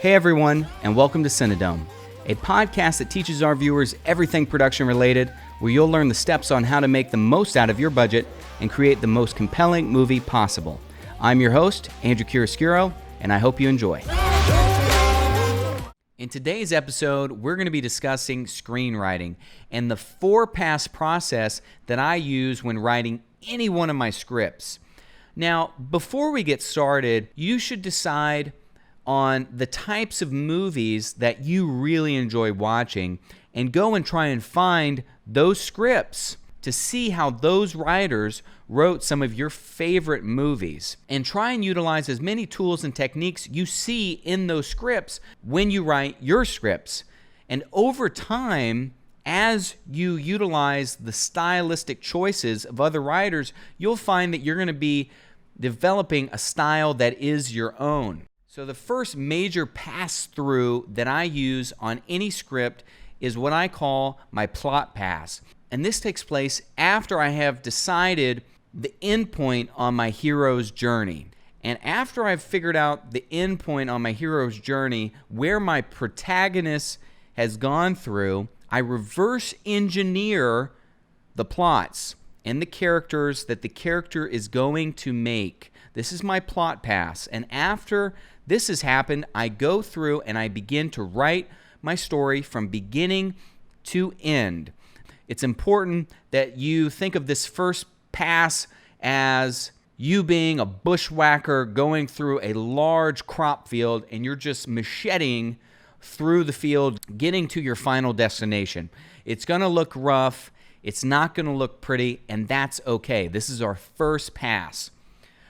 Hey everyone, and welcome to Cinadome, a podcast that teaches our viewers everything production related, where you'll learn the steps on how to make the most out of your budget and create the most compelling movie possible. I'm your host, Andrew Chiaroscuro, and I hope you enjoy. In today's episode, we're going to be discussing screenwriting and the 4-pass process that I use when writing any one of my scripts. Now, before we get started, you should decide on the types of movies that you really enjoy watching and go and try and find those scripts to see how those writers wrote some of your favorite movies, and try and utilize as many tools and techniques you see in those scripts when you write your scripts. And over time, as you utilize the stylistic choices of other writers, you'll find that you're going to be developing a style that is your own. So the first major pass-through that I use on any script is what I call my plot pass. And this takes place after I have decided the end point on my hero's journey. And after I've figured out the end point on my hero's journey, where my protagonist has gone through, I reverse engineer the plots and the characters that the character is going to make. This is my plot pass. And after this has happened, I go through and I begin to write my story from beginning to end. It's important that you think of this first pass as you being a bushwhacker going through a large crop field, and you're just macheting through the field, getting to your final destination. It's going to look rough. It's not going to look pretty, and that's okay. This is our first pass.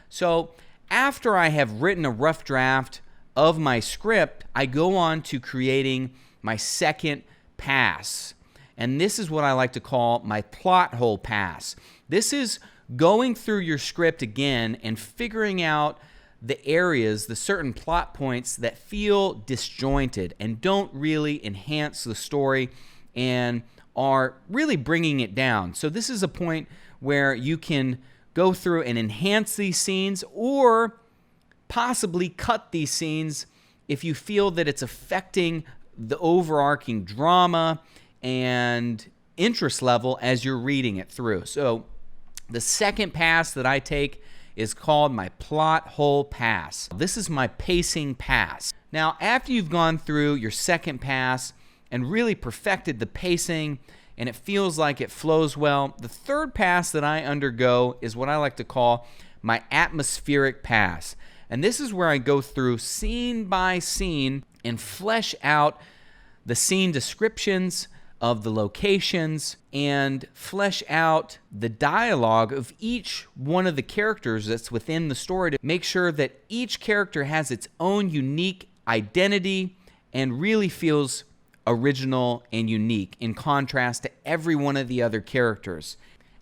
So after I have written a rough draft of my script, I go on to creating my second pass. And this is what I like to call my plot hole pass. This is going through your script again and figuring out the areas, the certain plot points that feel disjointed and don't really enhance the story and are really bringing it down. So this is a point where you can go through and enhance these scenes, or possibly cut these scenes if you feel that it's affecting the overarching drama and interest level as you're reading it through. So the second pass that I take is called my plot hole pass. This is my pacing pass. Now, after you've gone through your second pass and really perfected the pacing and it feels like it flows well, the third pass that I undergo is what I like to call my atmospheric pass. And this is where I go through scene by scene and flesh out the scene descriptions of the locations and flesh out the dialogue of each one of the characters that's within the story to make sure that each character has its own unique identity and really feels original and unique in contrast to every one of the other characters.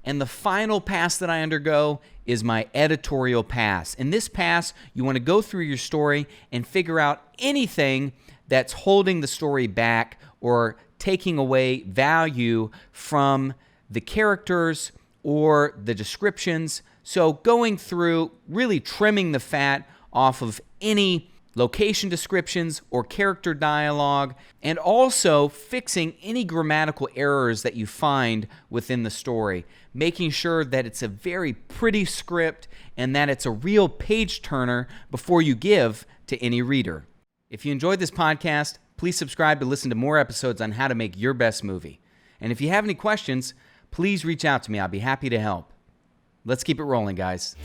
And the final pass that I undergo is my editorial pass. In this pass, you want to go through your story and figure out anything that's holding the story back or taking away value from the characters or the descriptions. So going through, really trimming the fat off of any location descriptions or character dialogue, and also fixing any grammatical errors that you find within the story, making sure that it's a very pretty script and that it's a real page turner before you give to any reader. If you enjoyed this podcast, please subscribe to listen to more episodes on how to make your best movie. And if you have any questions, please reach out to me. I'll be happy to help. Let's keep it rolling, guys.